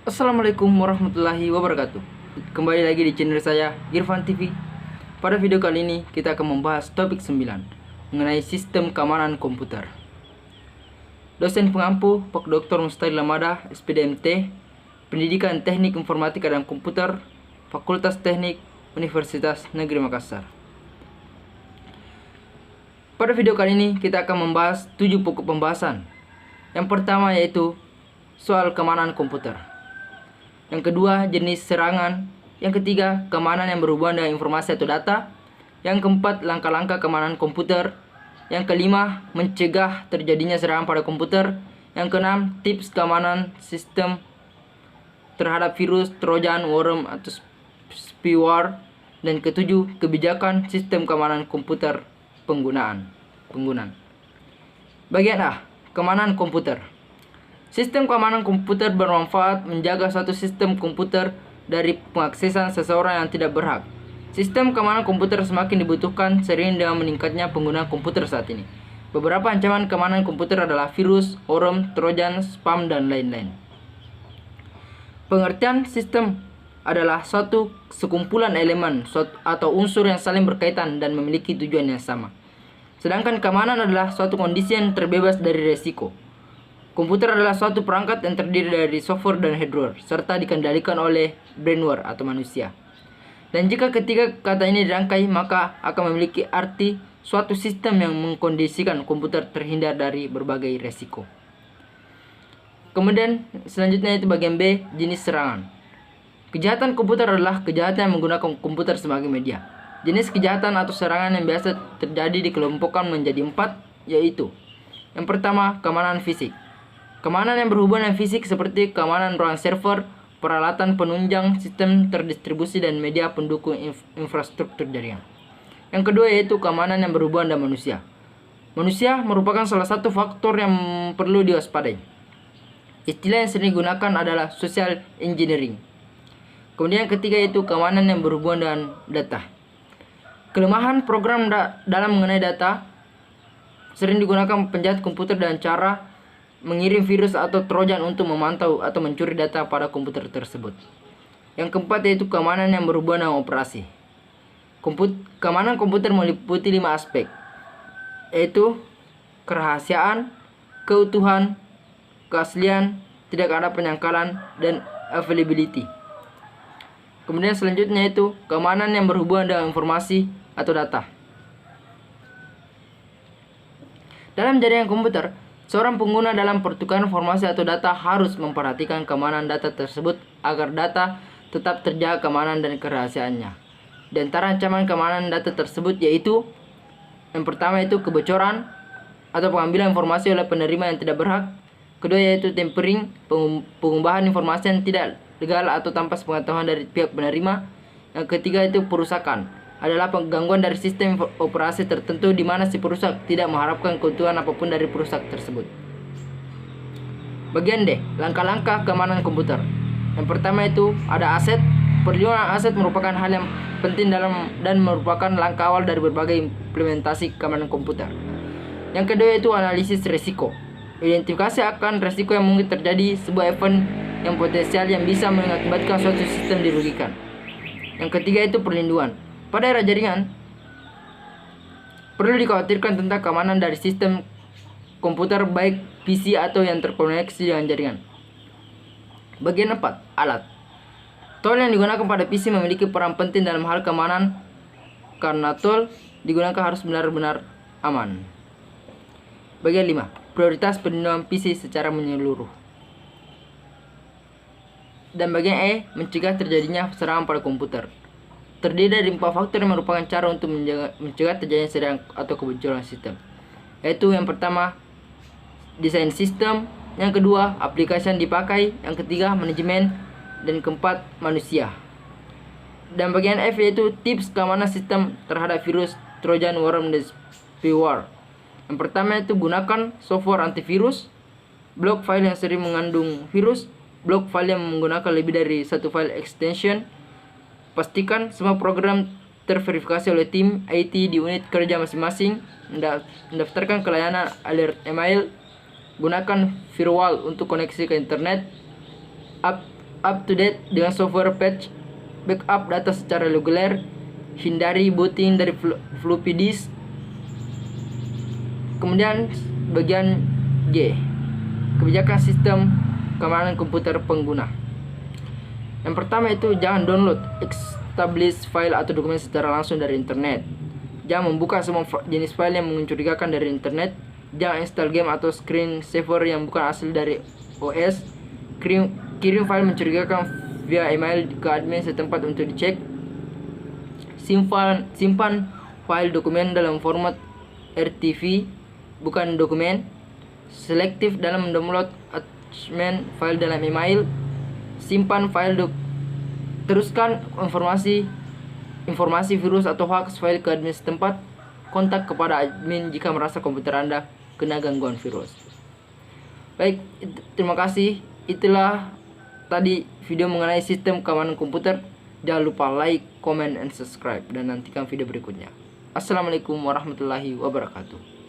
Assalamualaikum warahmatullahi wabarakatuh. Kembali lagi di channel saya, Irfan TV. Pada video kali ini kita akan membahas topik 9 mengenai sistem keamanan komputer. Dosen pengampu Pak Dr. Mustahil Lamada, SPDMT, Pendidikan Teknik Informatika dan Komputer, Fakultas Teknik Universitas Negeri Makassar. Pada video kali ini kita akan membahas 7 pokok pembahasan. Yang pertama yaitu soal keamanan komputer. Yang kedua, jenis serangan. Yang ketiga, keamanan yang berhubungan dengan informasi atau data. Yang keempat, langkah-langkah keamanan komputer. Yang kelima, mencegah terjadinya serangan pada komputer. Yang keenam, tips keamanan sistem terhadap virus, trojan, worm, atau spyware. Dan ketujuh, kebijakan sistem keamanan komputer penggunaan. Bagian A, keamanan komputer. Sistem keamanan komputer bermanfaat menjaga suatu sistem komputer dari pengaksesan seseorang yang tidak berhak. Sistem keamanan komputer semakin dibutuhkan seiring dengan meningkatnya penggunaan komputer saat ini. Beberapa ancaman keamanan komputer adalah virus, worm, trojan, spam, dan lain-lain. Pengertian sistem adalah suatu sekumpulan elemen atau unsur yang saling berkaitan dan memiliki tujuan yang sama. Sedangkan keamanan adalah suatu kondisi yang terbebas dari resiko. Komputer adalah suatu perangkat yang terdiri dari software dan hardware, serta dikendalikan oleh brainware atau manusia. Dan jika ketiga kata ini dirangkai, maka akan memiliki arti suatu sistem yang mengkondisikan komputer terhindar dari berbagai resiko. Kemudian selanjutnya itu bagian B, jenis serangan. Kejahatan komputer adalah kejahatan yang menggunakan komputer sebagai media. Jenis kejahatan atau serangan yang biasa terjadi dikelompokkan menjadi 4, yaitu yang pertama, keamanan fisik. Keamanan yang berhubungan dengan fisik seperti keamanan ruang server, peralatan penunjang, sistem terdistribusi, dan media pendukung infrastruktur jaringan. Yang kedua yaitu keamanan yang berhubungan dengan manusia. Manusia merupakan salah satu faktor yang perlu diwaspadai. Istilah yang sering digunakan adalah social engineering. Kemudian yang ketiga yaitu keamanan yang berhubungan dengan data. Kelemahan program dalam mengenai data sering digunakan penjahat komputer dengan cara mengirim virus atau trojan untuk memantau atau mencuri data pada komputer tersebut. Yang keempat yaitu keamanan yang berhubungan dengan operasi. Keamanan komputer meliputi 5 aspek, yaitu kerahasiaan, keutuhan, keaslian, tidak ada penyangkalan, dan availability. Kemudian selanjutnya yaitu keamanan yang berhubungan dengan informasi atau data. Dalam jaringan komputer, seorang pengguna dalam pertukaran informasi atau data harus memperhatikan keamanan data tersebut agar data tetap terjaga keamanan dan kerahasiaannya. Di antara ancaman keamanan data tersebut yaitu yang pertama itu kebocoran atau pengambilan informasi oleh penerima yang tidak berhak. Kedua yaitu tampering, pengubahan informasi yang tidak legal atau tanpa sepengetahuan dari pihak penerima. Yang ketiga itu perusakan, adalah penggangguan dari sistem operasi tertentu di mana si perusak tidak mengharapkan keuntungan apapun dari perusak tersebut. Bagian D, langkah-langkah keamanan komputer. Yang pertama itu ada aset. Perlindungan aset merupakan hal yang penting dan merupakan langkah awal dari berbagai implementasi keamanan komputer. Yang kedua itu analisis resiko. Identifikasi akan resiko yang mungkin terjadi sebuah event yang potensial yang bisa mengakibatkan suatu sistem dirugikan. Yang ketiga itu perlindungan. Pada era jaringan, perlu dikhawatirkan tentang keamanan dari sistem komputer baik PC atau yang terkoneksi dengan jaringan. Bagian 4, alat. Tool yang digunakan pada PC memiliki peran penting dalam hal keamanan karena tool digunakan harus benar-benar aman. Bagian 5, prioritas perlindungan PC secara menyeluruh. Dan bagian E, mencegah terjadinya serangan pada komputer. Terdiri dari 4 faktor yang merupakan cara untuk mencegah terjadinya serangan atau kebocoran sistem. Yaitu yang pertama, desain sistem. Yang kedua, aplikasi yang dipakai. Yang ketiga, manajemen. Dan keempat, manusia. Dan bagian F yaitu tips keamanan sistem terhadap virus, trojan, worm, dan spyware. Yang pertama itu gunakan software antivirus, blok file yang sering mengandung virus, blok file yang menggunakan lebih dari satu file extension. Pastikan semua program terverifikasi oleh tim IT di unit kerja masing-masing. Mendaftarkan ke layanan alert email. Gunakan firewall untuk koneksi ke internet. up to date dengan software patch, backup data secara reguler, hindari booting dari floppy disk. Kemudian bagian G, kebijakan sistem keamanan komputer pengguna. Yang pertama itu jangan download, establish file atau dokumen secara langsung dari internet. Jangan membuka semua jenis file yang mencurigakan dari internet. Jangan install game atau screen saver yang bukan asli dari OS. Kirim file mencurigakan via email ke admin setempat untuk dicek. Simpan file dokumen dalam format RTV, bukan dokumen. Selektif dalam mendownload attachment file dalam email. Simpan file teruskan informasi virus atau hoax file ke admin setempat. Kontak kepada admin jika merasa komputer Anda kena gangguan virus. Baik, terima kasih. Itulah tadi video mengenai sistem keamanan komputer. Jangan lupa like, comment, and subscribe, dan nantikan video berikutnya. Assalamualaikum warahmatullahi wabarakatuh.